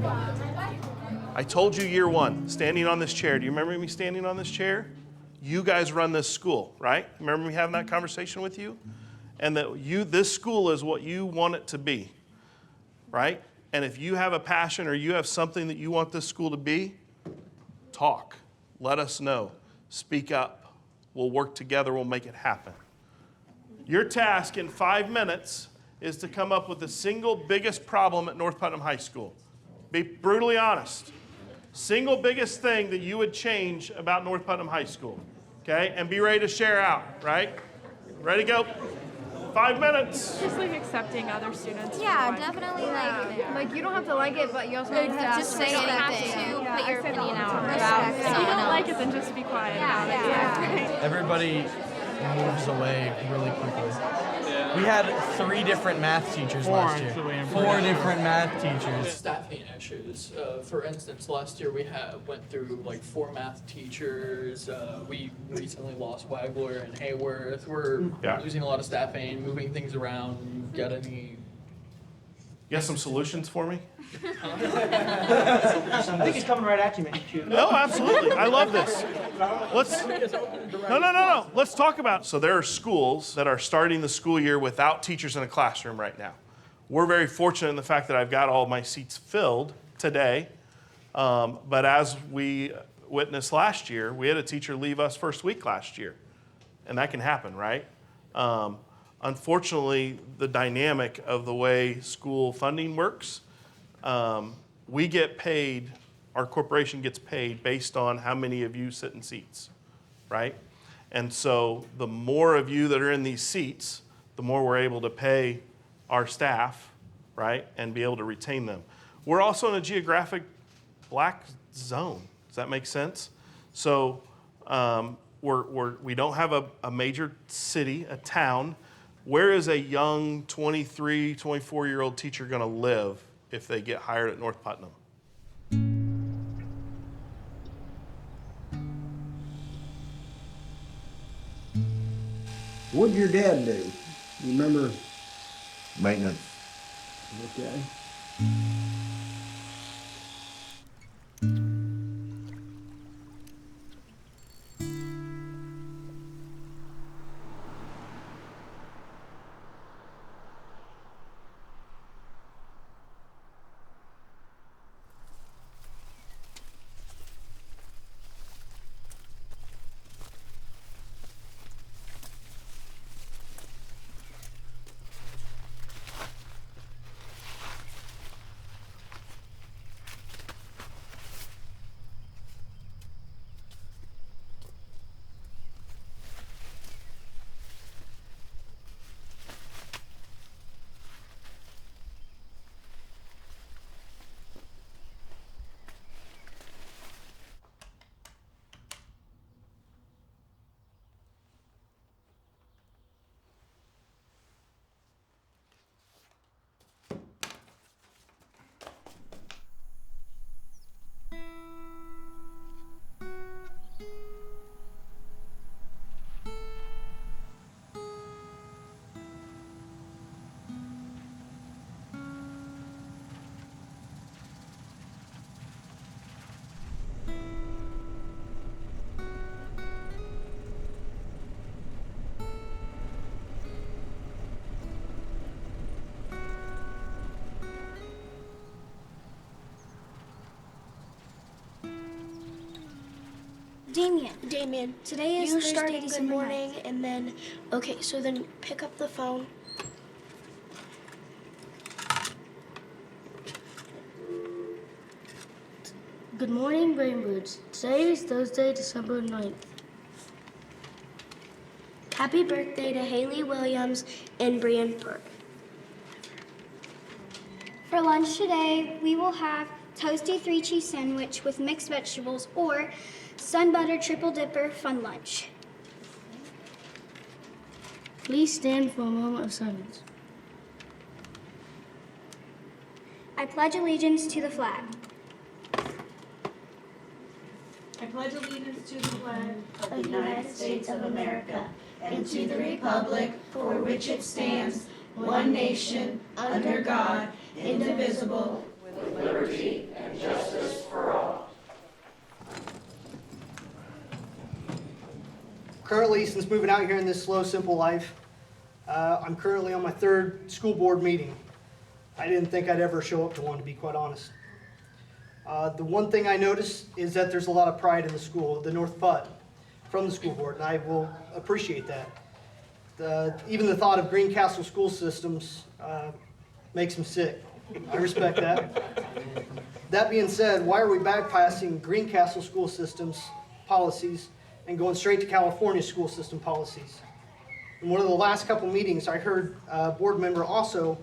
I told you year one, standing on this chair. Do you remember me standing on this chair? You guys run this school, right? Remember me having that conversation with you? And that this school is what you want it to be, right? And if you have a passion or you have something that you want this school to be, talk. Let us know. Speak up. We'll work together. We'll make it happen. Your task in 5 minutes is to come up with the single biggest problem at North Putnam High School. Be brutally honest. Single biggest thing that you would change about North Putnam High School, okay? And be ready to share out, right? Ready to go? 5 minutes. Just like accepting other students. Yeah, definitely. Like you don't have to like it, but you also have to just say you it. have to put your opinion out If about you don't like it, then just be quiet about it. Everybody moves away really quickly. We had 3 different math teachers last year. 4 different math teachers. Staffing issues. For instance, last year we went through like 4 math teachers. We recently lost Wagler and Hayworth. We're losing a lot of staffing, moving things around. You got any? You got some solutions for me? I think he's coming right at you, man. No, absolutely. I love this. No. Let's talk about it. So there are schools that are starting the school year without teachers in a classroom right now. We're very fortunate in the fact that I've got all my seats filled today. But as we witnessed last year, we had a teacher leave us first week last year. And that can happen, right? Unfortunately, the dynamic of the way school funding works, we get paid, our corporation gets paid based on how many of you sit in seats, right? And so the more of you that are in these seats, the more we're able to pay our staff, right, and be able to retain them. We're also in a geographic black zone. Does that make sense? So we don't have a major city, a town. Where is a young 23, 24-year-old teacher going to live if they get hired at North Putnam? What'd your dad do? You remember? Maintenance. Okay. Damien, today is Thursday, December 9th. And then, okay, so then pick up the phone. Good morning, Rainbirds. Today is Thursday, December 9th. Happy birthday to Haley Williams and Brian Berg. For lunch today, we will have toasty 3-cheese sandwich with mixed vegetables or sun butter triple dipper fun lunch. Please stand for a moment of silence. I pledge allegiance to the flag. I pledge allegiance to the flag of the United States of America and to the republic for which it stands, one nation, under God, indivisible, with liberty Currently, since moving out here in this slow, simple life, I'm currently on my 3rd school board meeting. I didn't think I'd ever show up to one, to be quite honest. The one thing I noticed is that there's a lot of pride in the school, the North Put, from the school board, and I will appreciate that. Even the thought of Greencastle school systems makes me sick. I respect that. That being said, why are we bypassing Greencastle school systems policies and going straight to California school system policies? In one of the last couple meetings, I heard a board member also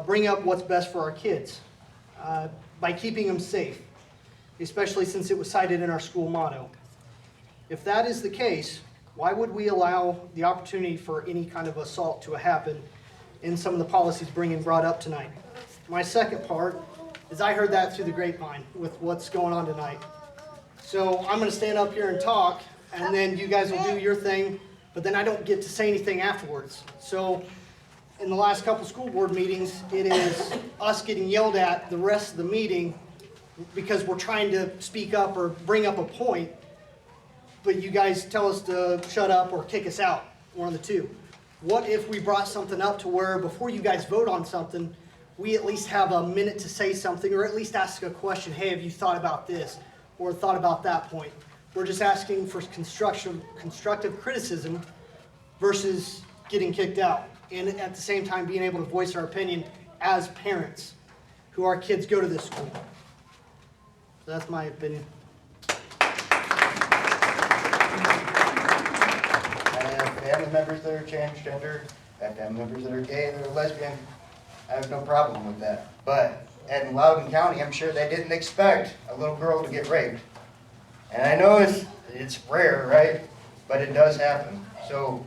bring up what's best for our kids by keeping them safe, especially since it was cited in our school motto. If that is the case, why would we allow the opportunity for any kind of assault to happen in some of the policies brought up tonight? My second part is I heard that through the grapevine with what's going on tonight. So I'm going to stand up here and talk, and then you guys will do your thing, but then I don't get to say anything afterwards. So in the last couple school board meetings, it is us getting yelled at the rest of the meeting because we're trying to speak up or bring up a point, but you guys tell us to shut up or kick us out, one of the two. What if we brought something up to where before you guys vote on something, we at least have a minute to say something or at least ask a question, hey, have you thought about this or thought about that point? We're just asking for constructive criticism versus getting kicked out, and at the same time being able to voice our opinion as parents who our kids go to this school. So that's my opinion. I have family members that are transgender, I have family members that are gay, that are lesbian. I have no problem with that. But in Loudoun County, I'm sure they didn't expect a little girl to get raped. And I know it's rare, right? But it does happen. So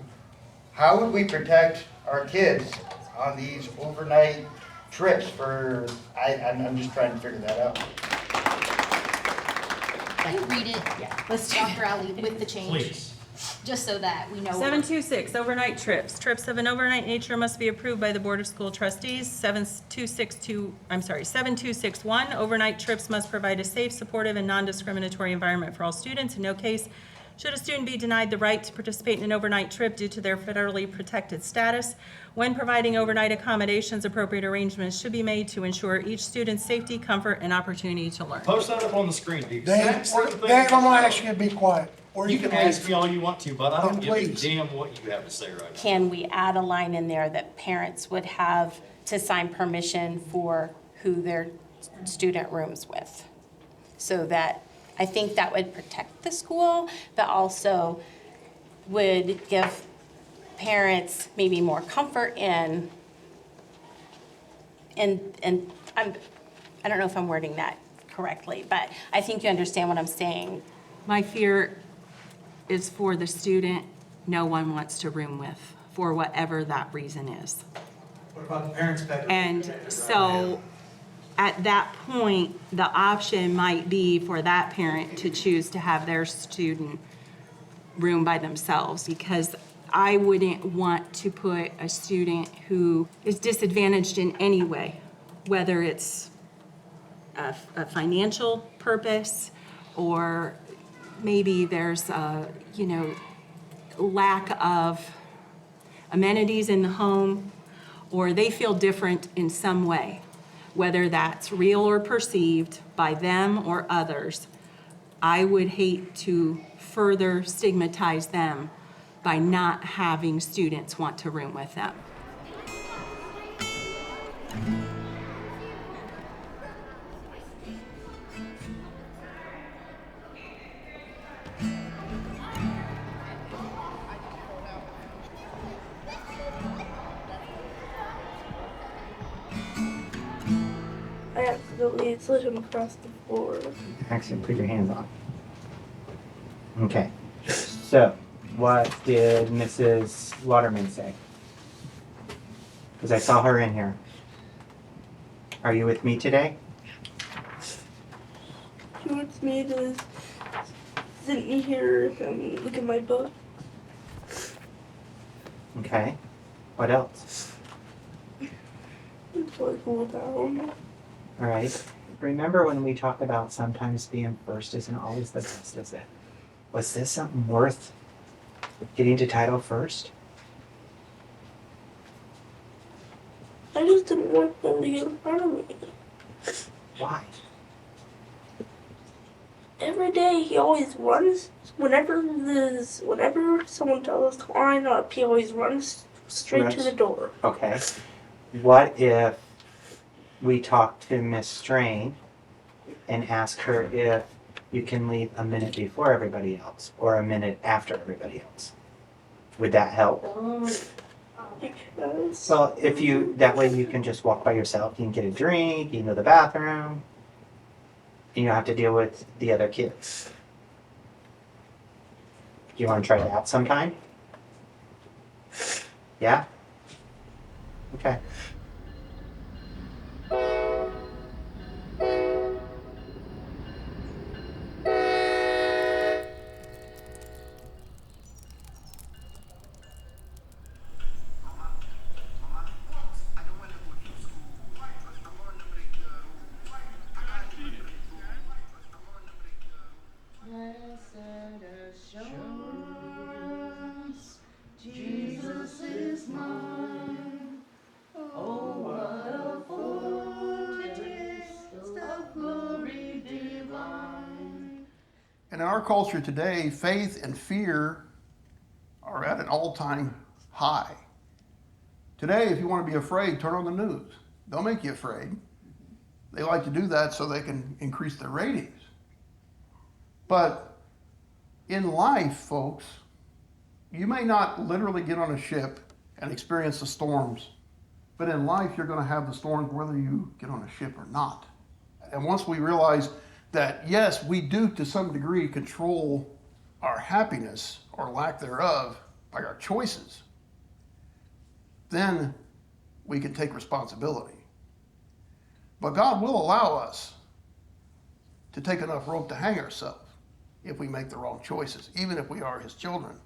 how would we protect our kids on these overnight trips for, I'm just trying to figure that out. Can you read it, Let's Dr. Ali, with the change? Please. Just so that we know. 726, overnight trips. Trips of an overnight nature must be approved by the Board of School Trustees. 7261, overnight trips must provide a safe, supportive, and non-discriminatory environment for all students. In no case should a student be denied the right to participate in an overnight trip due to their federally protected status. When providing overnight accommodations, appropriate arrangements should be made to ensure each student's safety, comfort, and opportunity to learn. Post that up on the screen, Dave. Dave, I'm gonna ask you to be quiet. Or You can ask me all you want to, but I don't give a Please. damn what you have to say right now. Can we add a line in there that parents would have to sign permission for who their student rooms with? So that, I think that would protect the school, but also would give parents maybe more comfort in, and I don't know if I'm wording that correctly, but I think you understand what I'm saying. My fear is for the student no one wants to room with, for whatever that reason is. What about the parents that are And protected so, at that point, the option might be for that parent to choose to have their student room by themselves, because I wouldn't want to put a student who is disadvantaged in any way, whether it's a financial purpose, or maybe there's a, lack of amenities in the home, or they feel different in some way, whether that's real or perceived by them or others. I would hate to further stigmatize them by not having students want to room with them. I accidentally slid him across the floor. Actually, put your hands on. Okay. So, what did Mrs. Waterman say? Because I saw her in here. Are you with me today? She wants me to sit in here and look at my book. Okay. What else? Until I cool down. All right. remember when we talk about sometimes being first isn't always the best, is it? Was this something worth getting to title first? I just didn't want them to get in front of me. Why? Every day he always runs. Whenever someone tells us to line up, he always runs straight to the door. Okay. What if we talk to Miss Strain and ask her if you can leave a minute before everybody else or a minute after everybody else? Would that help? Well, if you, that way you can just walk by yourself, you can get a drink, you can go to the bathroom, and you don't have to deal with the other kids. Do you want to try that sometime? Yeah? Okay. Jesus is mine. Oh, what a foretaste of glory divine. And in our culture today, faith and fear are at an all-time high. Today, if you want to be afraid, turn on the news. They'll make you afraid. They like to do that so they can increase their ratings. But in life, folks, you may not literally get on a ship and experience the storms, but in life, you're going to have the storms whether you get on a ship or not. And once we realize that, yes, we do to some degree control our happiness or lack thereof by our choices, then we can take responsibility. But God will allow us to take enough rope to hang ourselves if we make the wrong choices, even if we are His children.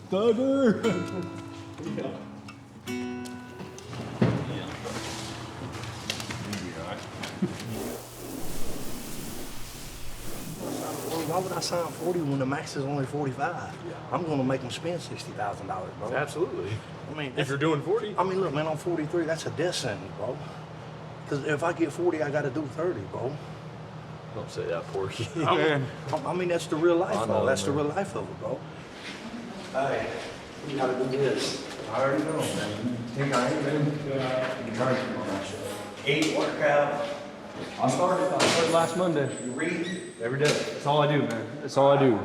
Thugger! Why would I sign 40 when the max is only 45? I'm going to make them spend $60,000, bro. Absolutely. I mean, If you're doing 40. I mean, look, man, I'm 43. That's a death sentence, bro. Because if I get 40, I got to do 30, bro. Don't say that, Porky. I mean, that's the real life, I bro. know, That's the man. real life of it, bro. Hey, you got to do this. I already know, man. Think I ain't been encouraging on that show. 8 workout. I started last Monday. You read. Every day. That's all I do, man. That's all I do.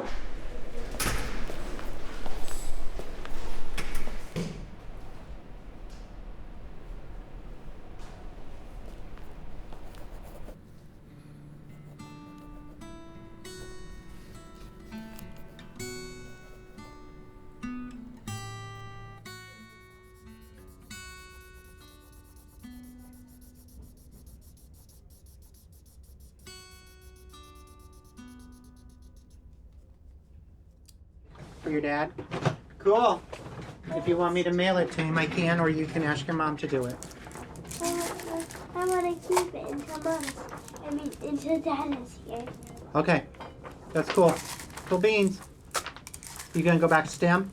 For your dad? Cool. If you want me to mail it to him, I can, or you can ask your mom to do it. I want to keep it until Dad is here. Okay. That's cool. Cool beans. You gonna go back to STEM?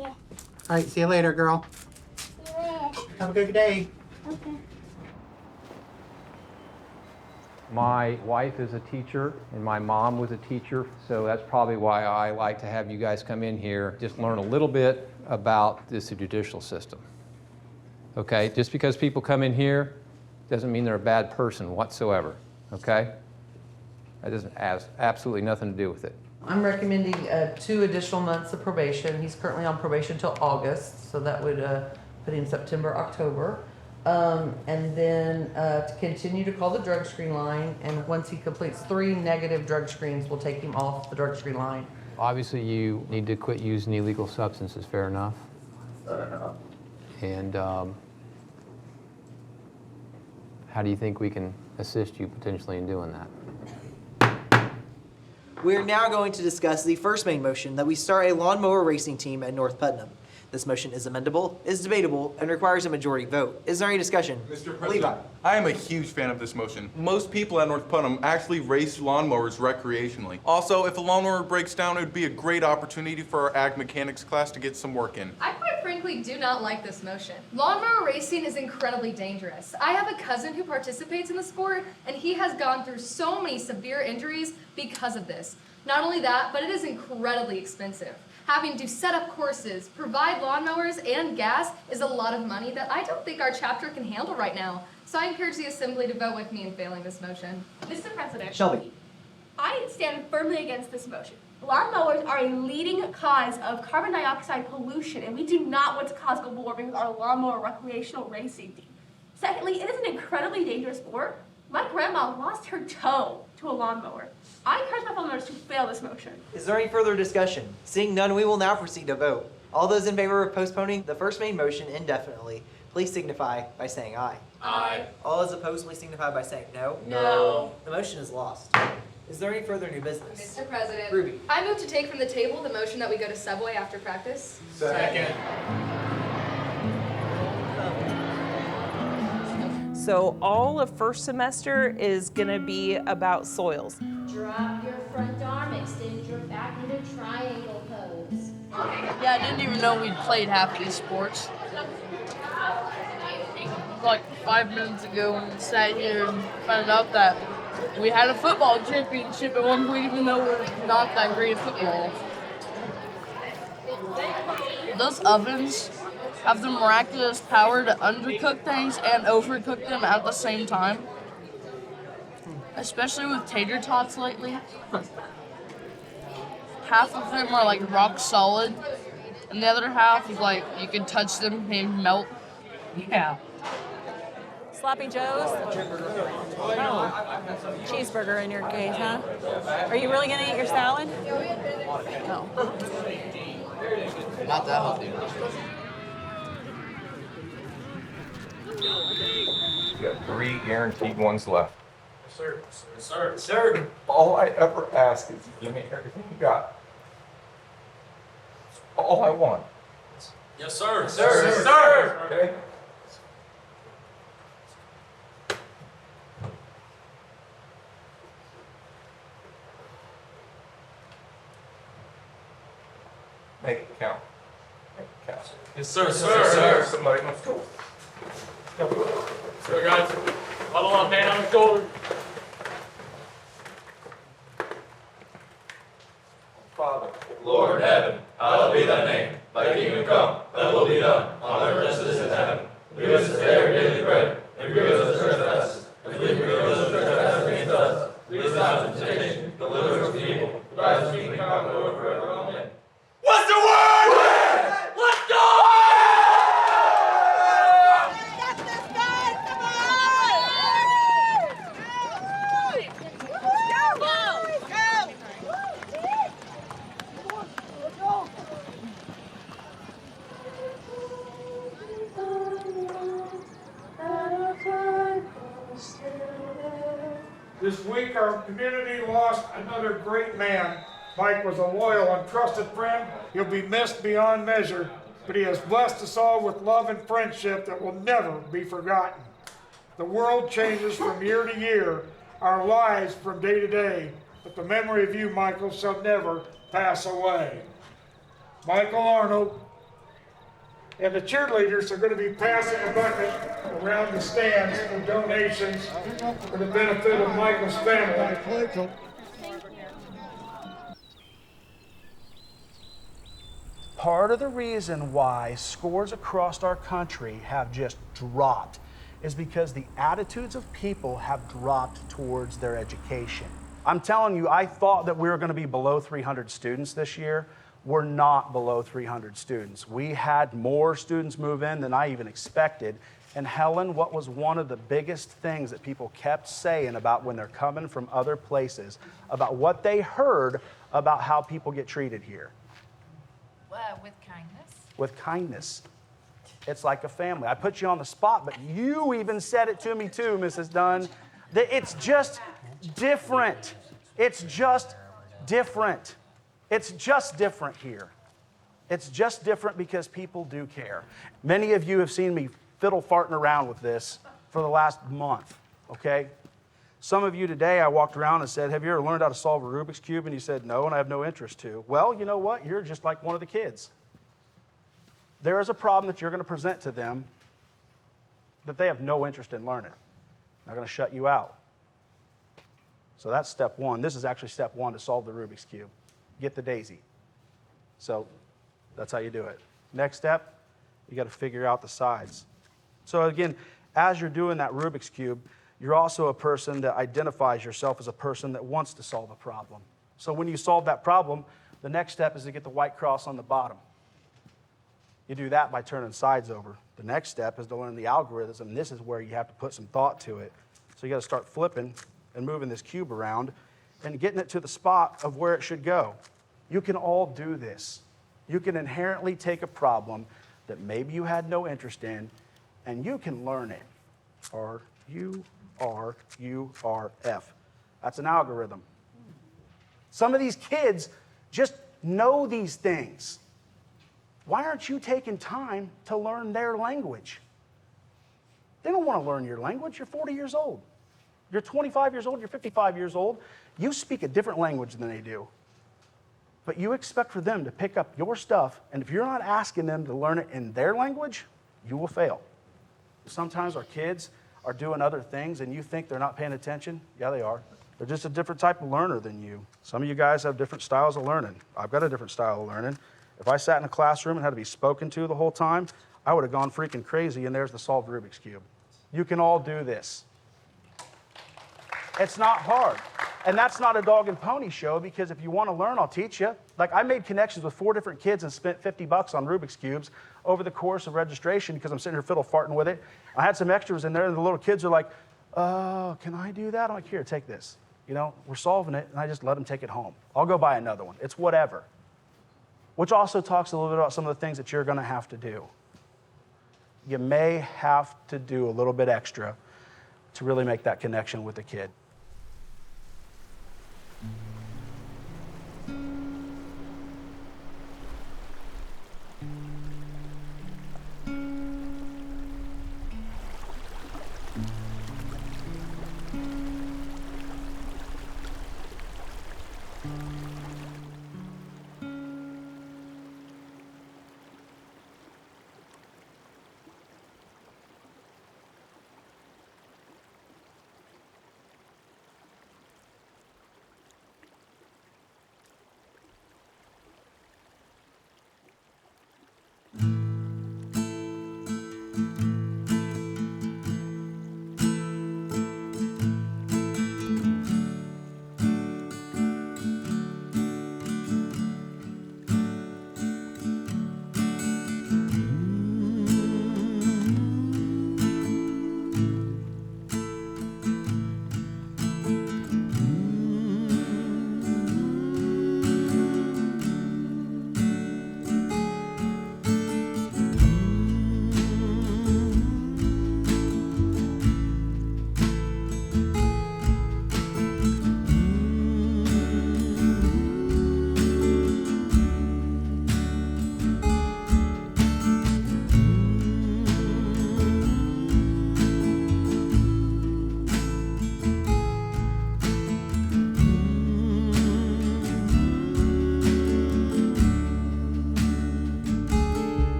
Yeah. All right, see you later, girl. See you later. Have a good day. Okay. My wife is a teacher, and my mom was a teacher, so that's probably why I like to have you guys come in here, just learn a little bit about this judicial system. Okay? Just because people come in here doesn't mean they're a bad person whatsoever. Okay? That doesn't have absolutely nothing to do with it. I'm recommending 2 additional months of probation. He's currently on probation till August, so that would put him September, October. And then to continue to call the drug screen line, and once he completes 3 negative drug screens, we'll take him off the drug screen line. Obviously, you need to quit using illegal substances, fair enough? And how do you think we can assist you potentially in doing that? We are now going to discuss the first main motion, that we start a lawnmower racing team at North Putnam. This motion is amendable, is debatable, and requires a majority vote. Is there any discussion? Mr. President, I am a huge fan of this motion. Most people at North Putnam actually race lawnmowers recreationally. Also, if a lawnmower breaks down, it would be a great opportunity for our ag mechanics class to get some work in. I quite frankly do not like this motion. Lawnmower racing is incredibly dangerous. I have a cousin who participates in the sport, and he has gone through so many severe injuries because of this. Not only that, but it is incredibly expensive. Having to set up courses, provide lawnmowers, and gas is a lot of money that I don't think our chapter can handle right now. So I encourage the Assembly to vote with me in failing this motion. Mr. President. Shelby. I stand firmly against this motion. Lawnmowers are a leading cause of carbon dioxide pollution, and we do not want to cause global warming with our lawnmower recreational racing. Secondly, it is an incredibly dangerous sport. My grandma lost her toe to a lawnmower. I encourage my fellow members to fail this motion. Is there any further discussion? Seeing none, we will now proceed to vote. All those in favor of postponing the first main motion indefinitely, please signify by saying aye. Aye. All those opposed, please signify by saying no. No. The motion is lost. Is there any further new business? Mr. President. Ruby. I move to take from the table the motion that we go to Subway after practice. Second. So all of first semester is going to be about soils. Drop your front arm, extend your back into triangle pose. Yeah, I didn't even know we'd played half these sports. Like 5 minutes ago when we sat here and found out that we had a football championship at one point, even though we're not that great at football. Those ovens have the miraculous power to undercook things and overcook them at the same time. Especially with tater tots lately. Half of them are like rock solid, and the other half is like you can touch them and melt. Yeah. Sloppy Joe's? Oh, cheeseburger in your case, huh? Are you really gonna eat your salad? No. Not that healthy. You got 3 guaranteed ones left. Sir. Sir. All I ever ask is give me everything you got. That's all I want. Yes, sir. Sir. Okay? Make it count. Make it count. Yes, sir. Somebody, let's go. So guys, huddle up, hand on the shoulder. Father, Lord in heaven, hallowed be thy name. Thy kingdom come, thy will be done, on earth as it is in heaven. Give us this day our daily bread, and forgive us our trespasses, as we forgive those who trespass against us. Lead us not into temptation, but deliver us from evil. For thine is the kingdom, power, and glory forever. Amen. What's the word? Let's go! This week, our community lost another great man. Mike was a loyal and trusted friend. He'll be missed beyond measure, but he has blessed us all with love and friendship that will never be forgotten. The world changes from year to year, our lives from day to day, but the memory of you, Michael, shall never pass away. Michael Arnold and the cheerleaders are going to be passing a bucket around the stands for donations for the benefit of Michael's family. Part of the reason why scores across our country have just dropped is because the attitudes of people have dropped towards their education. I'm telling you, I thought that we were going to be below 300 students this year. We're not below 300 students. We had more students move in than I even expected. And Helen, what was one of the biggest things that people kept saying about when they're coming from other places, about what they heard about how people get treated here? With kindness. With kindness. It's like a family. I put you on the spot, but you even said it to me too, Mrs. Dunn. That it's just different. It's just different. It's just different here. It's just different because people do care. Many of you have seen me fiddle farting around with this for the last month, okay? Some of you today, I walked around and said, have you ever learned how to solve a Rubik's Cube? And you said, no, and I have no interest to. Well, you know what? You're just like one of the kids. There is a problem that you're going to present to them that they have no interest in learning. They're going to shut you out. So that's step one. This is actually step one to solve the Rubik's Cube. Get the daisy. So that's how you do it. Next step, you got to figure out the sides. So again, as you're doing that Rubik's Cube, you're also a person that identifies yourself as a person that wants to solve a problem. So when you solve that problem, the next step is to get the white cross on the bottom. You do that by turning sides over. The next step is to learn the algorithms, and this is where you have to put some thought to it. So you got to start flipping and moving this cube around and getting it to the spot of where it should go. You can all do this. You can inherently take a problem that maybe you had no interest in, and you can learn it. R-U-R-U-R-F. That's an algorithm. Some of these kids just know these things. Why aren't you taking time to learn their language? They don't want to learn your language. You're 40 years old. You're 25 years old. You're 55 years old. You speak a different language than they do. But you expect for them to pick up your stuff, and if you're not asking them to learn it in their language, you will fail. Sometimes our kids are doing other things, and you think they're not paying attention. Yeah, they are. They're just a different type of learner than you. Some of you guys have different styles of learning. I've got a different style of learning. If I sat in a classroom and had to be spoken to the whole time, I would have gone freaking crazy, and there's the solved Rubik's Cube. You can all do this. It's not hard. And that's not a dog and pony show, because if you want to learn, I'll teach you. Like, I made connections with 4 different kids and spent $50 on Rubik's Cubes over the course of registration because I'm sitting here fiddle farting with it. I had some extras in there, and the little kids are like, oh, can I do that? I'm like, here, take this. You know, we're solving it, and I just let them take it home. I'll go buy another one. It's whatever. Which also talks a little bit about some of the things that you're going to have to do. You may have to do a little bit extra to really make that connection with the kid.